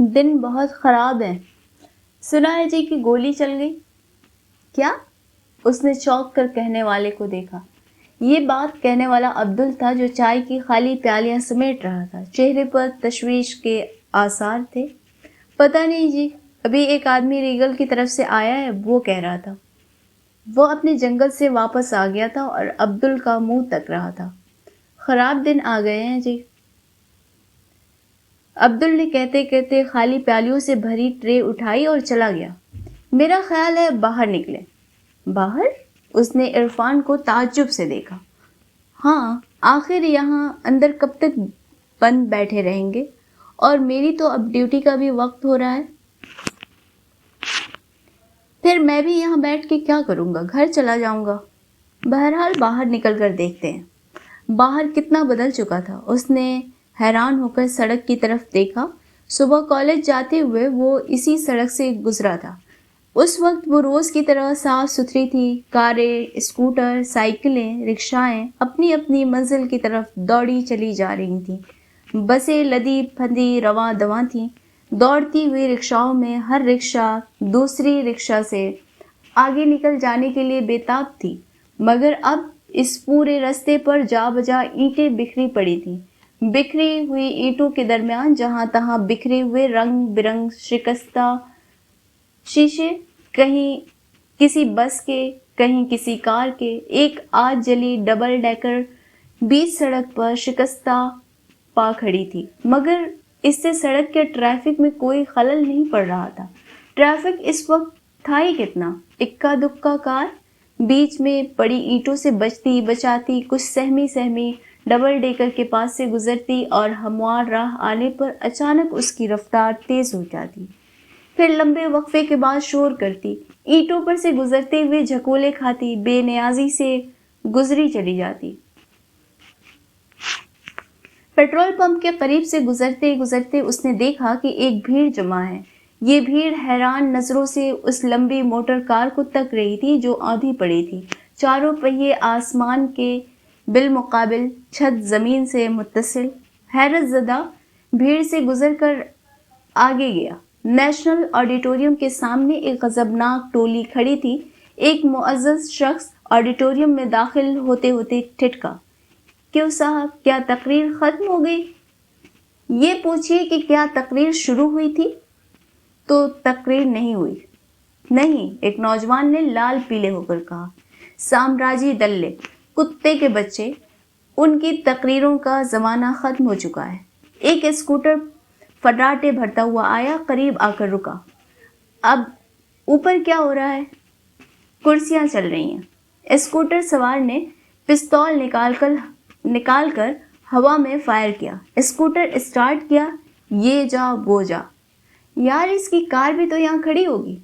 دن بہت خراب ہے، سنا ہے جی کہ گولی چل گئی۔ کیا؟ اس نے چونک کر کہنے والے کو دیکھا۔ یہ بات کہنے والا عبدل تھا جو چائے کی خالی پیالیاں سمیٹ رہا تھا۔ چہرے پر تشویش کے آثار تھے۔ پتہ نہیں جی، ابھی ایک آدمی ریگل کی طرف سے آیا ہے، وہ کہہ رہا تھا۔ وہ اپنے جنگل سے واپس آ گیا تھا اور عبدل کا منہ تک رہا تھا۔ خراب دن آ گئے ہیں جی، عبدل نے کہتے کہتے خالی پیالیوں سے بھری ٹرے اٹھائی اور چلا گیا۔ میرا خیال ہے باہر نکلیں۔ باہر؟ اس نے عرفان کو تعجب سے دیکھا۔ ہاں، آخر یہاں اندر کب تک بند بیٹھے رہیں گے؟ اور میری تو اب ڈیوٹی کا بھی وقت ہو رہا ہے۔ پھر میں بھی یہاں بیٹھ کے کیا کروں گا؟ گھر چلا جاؤں گا۔ بہرحال باہر نکل کر دیکھتے ہیں۔ باہر کتنا بدل چکا تھا۔ اس نے حیران ہو کر سڑک کی طرف دیکھا۔ صبح کالج جاتے ہوئے وہ اسی سڑک سے گزرا تھا۔ اس وقت وہ روز کی طرح صاف ستھری تھی۔ کاریں، اسکوٹر، سائیکلیں، رکشائیں اپنی اپنی منزل کی طرف دوڑی چلی جا رہی تھیں۔ بسیں لدی پھندی رواں دواں تھیں۔ دوڑتی ہوئی رکشاؤں میں ہر رکشا دوسری رکشا سے آگے نکل جانے کے لیے بےتاب تھی، مگر اب اس پورے رستے پر جا بجا اینٹیں بکھری پڑی تھیں۔ بکھری ہوئی اینٹوں کے درمیان جہاں تہاں بکھرے ہوئے رنگ برنگ شکستہ شیشے، کہیں کسی بس کے، کہیں کسی کار کے۔ ایک آج جلی ڈبل ڈیکر بیچ سڑک پر شکستہ پا کھڑی تھی، مگر اس سے سڑک کے ٹریفک میں کوئی خلل نہیں پڑ رہا تھا۔ ٹریفک اس وقت تھا ہی کتنا، اکا دکا کار بیچ میں پڑی اینٹوں سے بچتی بچاتی کچھ سہمی ڈبل ڈیکر کے پاس سے گزرتی اور ہموار راہ آنے پر اچانک اس کی رفتار تیز ہو جاتی، پھر لمبے وقفے کے بعد شور کرتی، اینٹوں پر سے گزرتے ہوئے جھکولے کھاتی، بے نیازی سے گزری چلی جاتی۔ پیٹرول پمپ کے قریب سے گزرتے گزرتے اس نے دیکھا کہ ایک بھیڑ جمع ہے۔ یہ بھیڑ حیران نظروں سے اس لمبی موٹر کار کو تک رہی تھی جو آندھی پڑی تھی۔ چاروں پہیے آسمان کے بالمقابل، چھت زمین سے متصل۔ حیرت زدہ بھیڑ سے گزر کر آگے گیا۔ نیشنل آڈیٹوریم کے سامنے ایک غضبناک ٹولی کھڑی تھی۔ ایک معزز شخص آڈیٹوریم میں داخل ہوتے ہوتے ٹھٹکا۔ کیوں صاحب، کیا تقریر ختم ہو گئی؟ یہ پوچھیے کہ کیا تقریر شروع ہوئی تھی؟ تو تقریر نہیں ہوئی۔ نہیں، ایک نوجوان نے لال پیلے ہو کر کہا۔ سامراجی دلے، کتے کے بچے، ان کی تقریروں کا زمانہ ختم ہو چکا ہے۔ ایک اسکوٹر فراٹے بھرتا ہوا آیا، قریب آ کر رکا۔ اب اوپر کیا ہو رہا ہے؟ کرسیاں چل رہی ہیں۔ اسکوٹر سوار نے پستول نکال کر ہوا میں فائر کیا۔ اسکوٹر اسٹارٹ کیا، یہ جا وہ جا۔ یار، اس کی کار بھی تو یہاں کھڑی ہوگی۔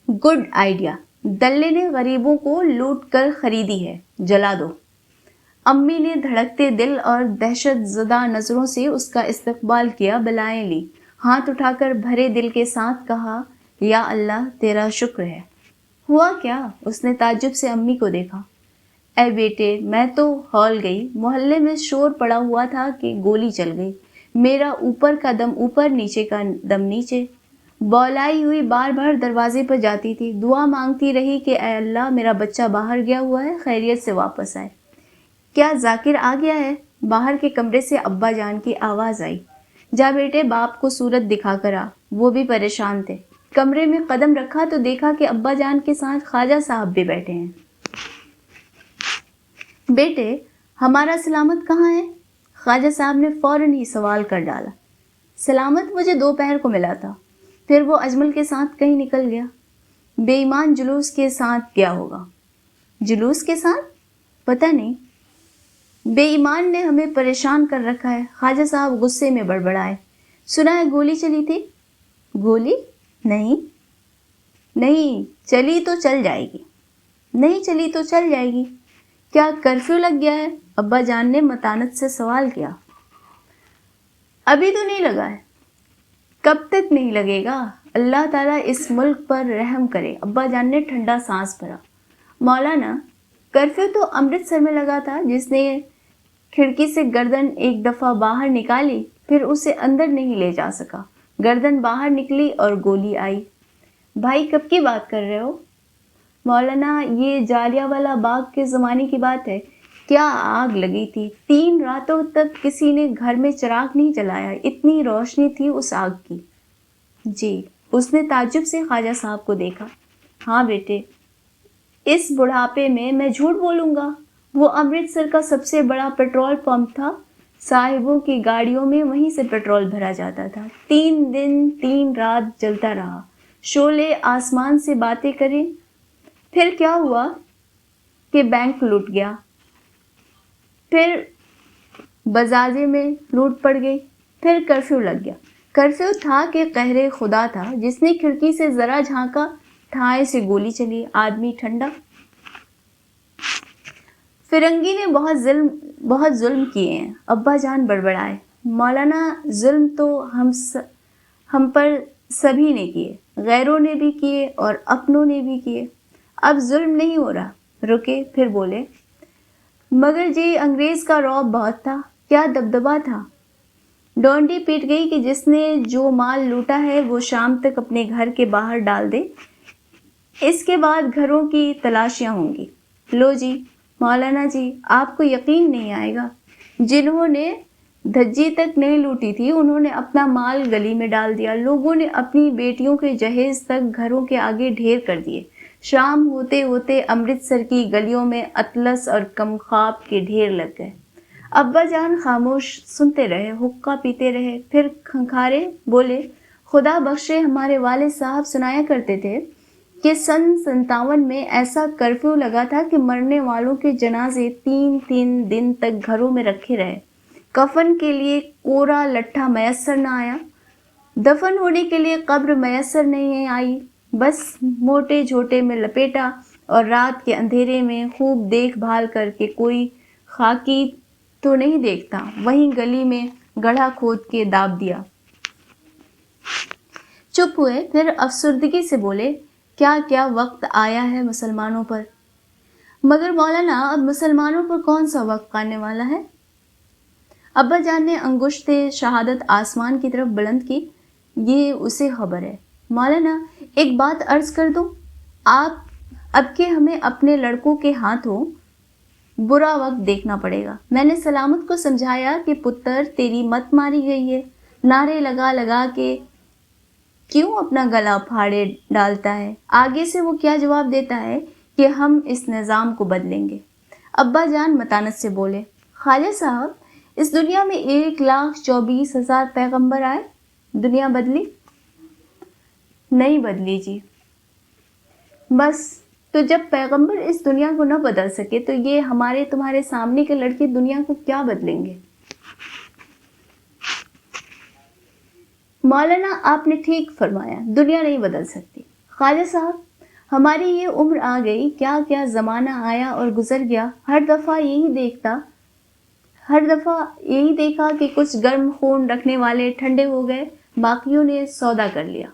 گڈ آئیڈیا، دلے نے غریبوں کو لوٹ کر خریدی ہے، جلا دو۔ امی نے دھڑکتے دل اور دہشت زدہ نظروں سے اس کا استقبال کیا، بلائیں لی، ہاتھ اٹھا کر بھرے دل کے ساتھ کہا، یا اللہ تیرا شکر ہے۔ ہوا کیا؟ اس نے تعجب سے امی کو دیکھا۔ اے بیٹے، میں تو ہول گئی۔ محلے میں شور پڑا ہوا تھا کہ گولی چل گئی۔ میرا اوپر کا دم اوپر، نیچے کا دم نیچے۔ بولائی ہوئی بار بار دروازے پر جاتی تھی، دعا مانگتی رہی کہ اے اللہ، میرا بچہ باہر گیا ہوا ہے، خیریت سے واپس آئے۔ کیا ذاکر آ گیا ہے؟ باہر کے کمرے سے ابا جان کی آواز آئی۔ جا بیٹے، باپ کو صورت دکھا کر آ۔ وہ بھی پریشان تھے۔ کمرے میں قدم رکھا تو دیکھا کہ ابا جان کے ساتھ خواجہ صاحب بھی بیٹھے ہیں۔ بیٹے، ہمارا سلامت کہاں ہے؟ خواجہ صاحب نے فوراً ہی سوال کر ڈالا۔ سلامت مجھے دوپہر کو ملا تھا، پھر وہ اجمل کے ساتھ کہیں نکل گیا۔ بے ایمان جلوس کے ساتھ گیا ہوگا۔ جلوس کے ساتھ؟ پتہ نہیں۔ بے ایمان نے ہمیں پریشان کر رکھا ہے۔ خواجہ صاحب غصے میں بڑبڑائے۔ سنا ہے گولی چلی تھی؟ گولی؟ نہیں چلی تو چل جائے گی۔ نہیں چلی تو چل جائے گی۔ کیا کرفیو لگ گیا ہے؟ ابا جان نے متانت سے سوال کیا۔ ابھی تو نہیں لگا ہے۔ کب تک نہیں لگے گا؟ اللہ تعالیٰ اس ملک پر رحم کرے۔ ابا جان نے ٹھنڈا سانس بھرا۔ مولانا، کرفیو تو امرتسر میں لگا تھا۔ جس نے کھڑکی سے گردن ایک دفعہ باہر نکالی، پھر اسے اندر نہیں لے جا سکا۔ گردن باہر نکلی اور گولی آئی۔ بھائی کب کی بات کر رہے ہو؟ مولانا یہ جالیانوالہ باغ کے زمانے کی بات ہے۔ کیا آگ لگی تھی! 3 راتوں تک کسی نے گھر میں چراغ نہیں جلایا، اتنی روشنی تھی اس آگ کی۔ جی، اس نے تعجب سے خواجہ صاحب کو دیکھا۔ ہاں بیٹے، اس بڑھاپے میں جھوٹ بولوں گا؟ وہ امرتسر کا سب سے بڑا پیٹرول پمپ تھا، صاحبوں کی گاڑیوں میں وہیں سے پیٹرول بھرا جاتا تھا۔ 3 دن 3 رات جلتا رہا، شعلے آسمان سے باتیں کریں۔ پھر کیا ہوا کہ بینک لوٹ گیا، پھر بازارے میں لوٹ پڑ گئی، پھر کرفیو لگ گیا۔ کرفیو تھا کہ قہر خدا تھا، جس نے کھڑکی سے ذرا جھانکا، ٹھائے سے گولی چلی، آدمی ٹھنڈا۔ فرنگی نے بہت ظلم کیے ہیں، ابا جان بڑبڑائے۔ مولانا ظلم تو ہم پر سبھی نے کیے، غیروں نے بھی کیے اور اپنوں نے بھی کیے، اب ظلم نہیں ہو رہا۔ رکے، پھر بولے، مگر جی انگریز کا رعب بہت تھا، کیا دبدبہ تھا۔ ڈونڈی پیٹ گئی کہ جس نے جو مال لوٹا ہے وہ شام تک اپنے گھر کے باہر ڈال دے، اس کے بعد گھروں کی تلاشیاں ہوں گی۔ لو جی مولانا جی، آپ کو یقین نہیں آئے گا، جنہوں نے دھجی تک نہیں لوٹی تھی انہوں نے اپنا مال گلی میں ڈال دیا، لوگوں نے اپنی بیٹیوں کے جہیز تک گھروں کے آگے ڈھیر کر دیے۔ شام ہوتے ہوتے امرتسر کی گلیوں میں اطلس اور کمخاب کے ڈھیر لگ گئے۔ ابا جان خاموش سنتے رہے، حقہ پیتے رہے، پھر کھنکھارے، بولے، خدا بخشے ہمارے والد صاحب سنایا کرتے تھے کہ سن 57 میں ایسا کرفیو لگا تھا کہ مرنے والوں کے جنازے 3 دن تک گھروں میں رکھے رہے، کفن کے لیے کورا لٹھا میسر نہ آیا، دفن ہونے کے لیے قبر میسر نہیں آئی، بس موٹے جھوٹے میں لپیٹا اور رات کے اندھیرے میں خوب دیکھ بھال کر کے کوئی خاکی تو نہیں دیکھتا، وہیں گلی میں گڑھا کھود کے داب دیا۔ چپ ہوئے، پھر افسردگی سے بولے، کیا کیا وقت آیا ہے مسلمانوں پر۔ مگر مولانا اب مسلمانوں پر کون سا وقت آنے والا ہے؟ ابا جان نے انگشت شہادت آسمان کی طرف بلند کی، یہ اسے خبر ہے۔ مولانا ایک بات عرض کر دوں، اب کہ ہمیں اپنے لڑکوں کے ہاتھوں برا وقت دیکھنا پڑے گا۔ میں نے سلامت کو سمجھایا کہ پتر تیری مت ماری گئی ہے، نعرے لگا لگا کے کیوں اپنا گلا پھاڑے ڈالتا ہے؟ آگے سے وہ کیا جواب دیتا ہے کہ ہم اس نظام کو بدلیں گے۔ ابا جان متانت سے بولے، خواجہ صاحب، اس دنیا میں 1,24,000 پیغمبر آئے، دنیا بدلی؟ نہیں بدلی جی۔ بس تو جب پیغمبر اس دنیا کو نہ بدل سکے تو یہ ہمارے تمہارے سامنے کے لڑکے دنیا کو کیا بدلیں گے؟ مولانا آپ نے ٹھیک فرمایا، دنیا نہیں بدل سکتی۔ خواجہ صاحب، ہماری یہ عمر آ گئی، کیا کیا زمانہ آیا اور گزر گیا، ہر دفعہ یہی دیکھا کہ کچھ گرم خون رکھنے والے ٹھنڈے ہو گئے، باقیوں نے سودا کر لیا۔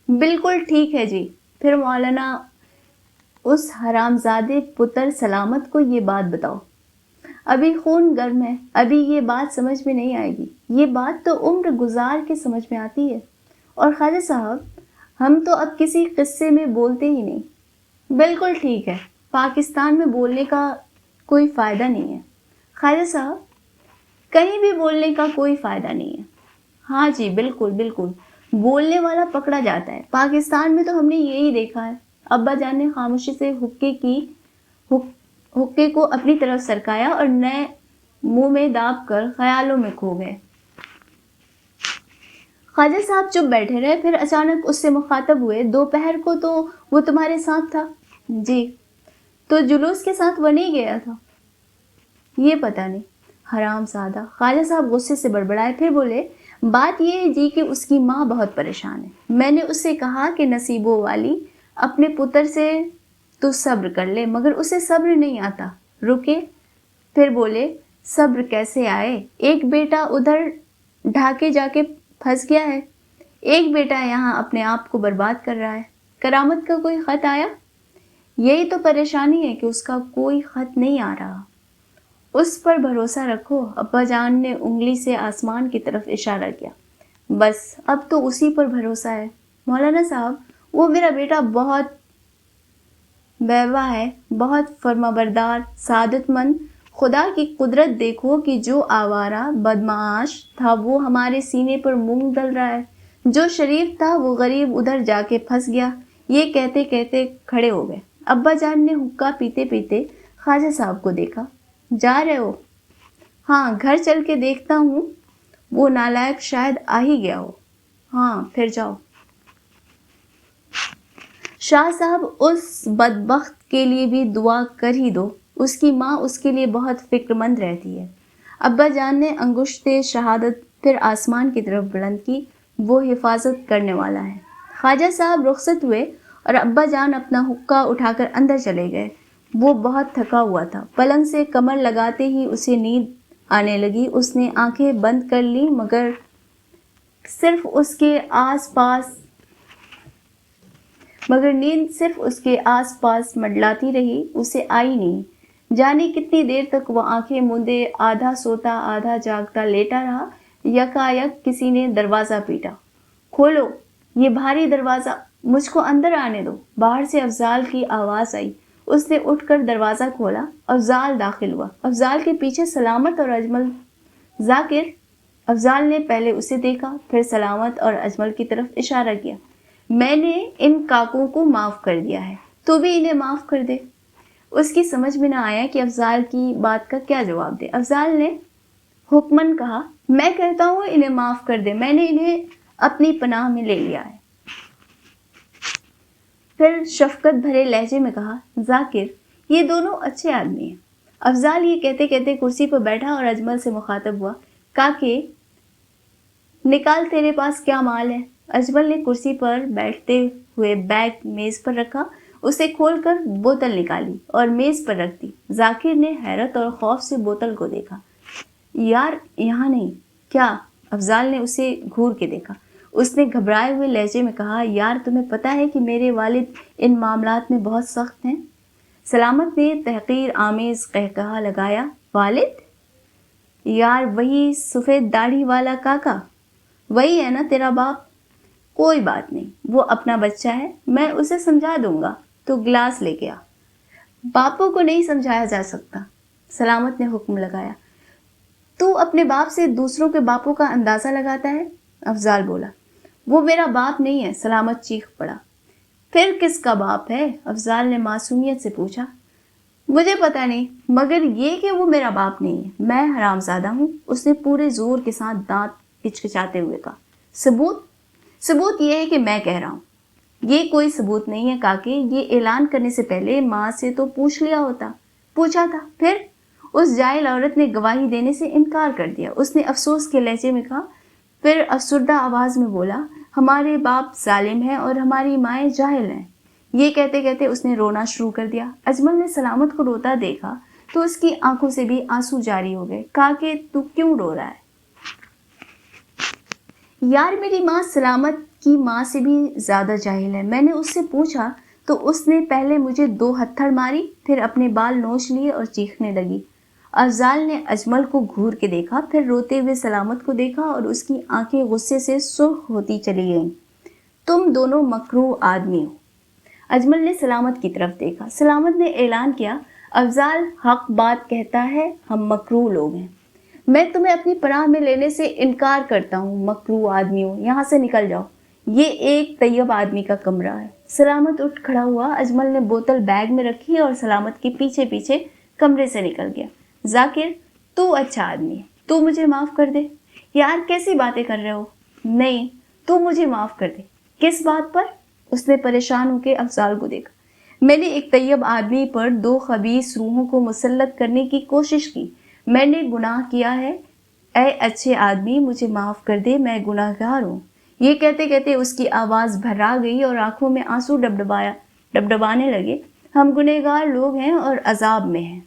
بالکل ٹھیک ہے جی۔ پھر مولانا اس حرامزادے پتر سلامت کو یہ بات بتاؤ، ابھی خون گرم ہے، ابھی یہ بات سمجھ میں نہیں آئے گی، یہ بات تو عمر گزار کے سمجھ میں آتی ہے۔ اور خواجہ صاحب، ہم تو اب کسی قصے میں بولتے ہی نہیں۔ بالکل ٹھیک ہے، پاکستان میں بولنے کا کوئی فائدہ نہیں ہے۔ خواجہ صاحب، کہیں بھی بولنے کا کوئی فائدہ نہیں ہے۔ ہاں جی، بالکل بالکل، بولنے والا پکڑا جاتا ہے، پاکستان میں تو ہم نے یہی دیکھا ہے۔ ابا جان نے خاموشی سے حقے کو اپنی طرف سرکایا اور نئے منہ میں داب کر خیالوں میں کھو گئے۔ خواجہ صاحب چپ بیٹھے رہے، پھر اچانک اس سے مخاطب ہوئے، دوپہر کو تو وہ تمہارے ساتھ تھا؟ جی۔ تو جلوس کے ساتھ وہ نہیں گیا تھا؟ یہ پتہ نہیں، حرام زادہ۔ خواجہ صاحب غصے سے بڑبڑائے، پھر بولے، بات یہ ہے جی کہ اس کی ماں بہت پریشان ہے، میں نے اس سے کہا کہ نصیبوں والی اپنے پتر سے تو صبر کر لے، مگر اسے صبر نہیں آتا۔ رکے، پھر بولے، صبر کیسے آئے؟ ایک بیٹا ادھر ڈھاکے جا کے پھنس گیا ہے، ایک بیٹا یہاں اپنے آپ کو برباد کر رہا ہے۔ کرامت کا کوئی خط آیا؟ یہی تو پریشانی ہے کہ اس کا کوئی خط نہیں آ رہا۔ اس پر بھروسہ رکھو۔ ابا جان نے انگلی سے آسمان کی طرف اشارہ کیا۔ بس اب تو اسی پر بھروسہ ہے مولانا صاحب، وہ میرا بیٹا بہت بیوہ ہے، بہت فرمانبردار، سعادت مند۔ خدا کی قدرت دیکھو کہ جو آوارہ بدمعاش تھا وہ ہمارے سینے پر مونگ ڈل رہا ہے، جو شریف تھا وہ غریب ادھر جا کے پھنس گیا۔ یہ کہتے کہتے کھڑے ہو گئے۔ ابا جان نے حقہ پیتے پیتے خواجہ صاحب کو دیکھا۔ جا رہے ہو؟ ہاں، گھر چل کے دیکھتا ہوں، وہ نالائق شاید آ ہی گیا ہو۔ ہاں پھر جاؤ۔ شاہ صاحب اس بدبخت کے لیے بھی دعا کر ہی دو، اس کی ماں اس کے لیے بہت فکر مند رہتی ہے۔ ابا جان نے انگشت شہادت پھر آسمان کی طرف بلند کی۔ وہ حفاظت کرنے والا ہے۔ خواجہ صاحب رخصت ہوئے اور ابا جان اپنا حقہ اٹھا کر اندر چلے گئے۔ وہ بہت تھکا ہوا تھا۔ پلنگ سے کمر لگاتے ہی اسے نیند آنے لگی۔ اس نے آنکھیں بند کر لیں مگر نیند صرف اس کے آس پاس منڈلاتی رہی، اسے آئی نہیں۔ جانے کتنی دیر تک وہ آنکھیں موندے آدھا سوتا آدھا جاگتا لیٹا رہا۔ یکایک کسی نے دروازہ پیٹا۔ کھولو یہ بھاری دروازہ، مجھ کو اندر آنے دو۔ باہر سے افضال کی آواز آئی۔ اس نے اٹھ کر دروازہ کھولا۔ افضال داخل ہوا۔ افضال کے پیچھے سلامت اور اجمل۔ ذاکر، افضال نے پہلے اسے دیکھا پھر سلامت اور اجمل کی طرف اشارہ کیا۔ میں نے ان کاکوں کو معاف کر دیا ہے، تو بھی انہیں معاف کر دے۔ اس کی سمجھ میں نہ آیا کہ افضال کی بات کا کیا جواب دے۔ افضال نے حکمن کہا، میں کہتا ہوں انہیں معاف کر دے، میں نے انہیں اپنی پناہ میں لے لیا ہے۔ پھر شفقت بھرے لہجے میں کہا، ذاکر یہ دونوں اچھے آدمی ہیں۔ افضال یہ کہتے کہتے کرسی پر بیٹھا اور اجمل سے مخاطب ہوا، کاکے نکال تیرے پاس کیا مال ہے۔ اجمل نے کرسی پر بیٹھتے ہوئے بیگ میز پر رکھا، اسے کھول کر بوتل نکالی اور میز پر رکھ دی۔ ذاکر نے حیرت اور خوف سے بوتل کو دیکھا۔ یار یہاں نہیں۔ کیا؟ افضال نے اسے گھور کے دیکھا۔ اس نے گھبرائے ہوئے لہجے میں کہا، یار تمہیں پتہ ہے کہ میرے والد ان معاملات میں بہت سخت ہیں۔ سلامت نے تحقیر آمیز قہقہہ لگایا، والد؟ یار وہی سفید داڑھی والا کاکا، وہی ہے نا تیرا باپ؟ کوئی بات نہیں، وہ اپنا بچہ ہے، میں اسے سمجھا دوں گا، تو گلاس لے کے آ۔ باپوں کو نہیں سمجھایا جا سکتا، سلامت نے حکم لگایا۔ تو اپنے باپ سے دوسروں کے باپوں کا اندازہ لگاتا ہے، افضال بولا۔ وہ میرا باپ نہیں ہے، سلامت چیخ پڑا۔ پھر کس کا باپ ہے؟ افضال نے معصومیت سے پوچھا۔ مجھے پتہ نہیں، مگر یہ کہ وہ میرا باپ نہیں ہے، میں حرامزادہ ہوں، اس نے پورے زور کے ساتھ دانت کچکچاتے ہوئے کہا۔ ثبوت؟ ثبوت یہ ہے کہ میں کہہ رہا ہوں۔ یہ کوئی ثبوت نہیں ہے کاکے، یہ اعلان کرنے سے پہلے ماں سے تو پوچھ لیا ہوتا۔ پوچھا تھا، پھر؟ اس جاہل عورت نے گواہی دینے سے انکار کر دیا، اس نے افسوس کے لہجے میں کہا، پھر افسردہ آواز میں بولا، ہمارے باپ ظالم ہیں اور ہماری مائیں جاہل ہیں۔ یہ کہتے کہتے اس نے رونا شروع کر دیا۔ اجمل نے سلامت کو روتا دیکھا تو اس کی آنکھوں سے بھی آنسو جاری ہو گئے۔ کہا کہ تو کیوں رو رہا ہے؟ یار میری ماں سلامت کی ماں سے بھی زیادہ جاہل ہے۔ میں نے اس سے پوچھا تو اس نے پہلے مجھے 2 ہتھڑ ماری، پھر اپنے بال نوچ لیے اور چیخنے لگی۔ افضال نے اجمل کو گھور کے دیکھا، پھر روتے ہوئے سلامت کو دیکھا اور اس کی آنکھیں غصے سے سرخ ہوتی چلی گئیں۔ تم دونوں مکروہ آدمی ہو۔ اجمل نے سلامت کی طرف دیکھا۔ سلامت نے اعلان کیا، افضال حق بات کہتا ہے، ہم مکروہ لوگ ہیں۔ میں تمہیں اپنی پناہ میں لینے سے انکار کرتا ہوں، مکروہ آدمیوں، یہاں سے نکل جاؤ۔ یہ ایک طیب آدمی کا کمرہ ہے۔ سلامت اٹھ کھڑا ہوا۔ اجمل نے بوتل بیگ میں رکھی اور سلامت کے پیچھے پیچھے کمرے سے نکل گیا۔ ذاکر تو اچھا آدمی ہے، تو مجھے معاف کر دے۔ یار کیسی باتیں کر رہے ہو؟ نہیں، تو مجھے معاف کر دے۔ کس بات پر؟ اس نے پریشان ہو کے افضال کو دیکھا۔ میں نے ایک طیب آدمی پر 2 خبیث روحوں کو مسلط کرنے کی کوشش کی، میں نے گناہ کیا ہے، اے اچھے آدمی مجھے معاف کر دے، میں گناہ گار ہوں۔ یہ کہتے کہتے اس کی آواز بھرا گئی اور آنکھوں میں آنسو ڈبڈبانے لگے۔ ہم گنہگار لوگ ہیں اور عذاب میں ہیں۔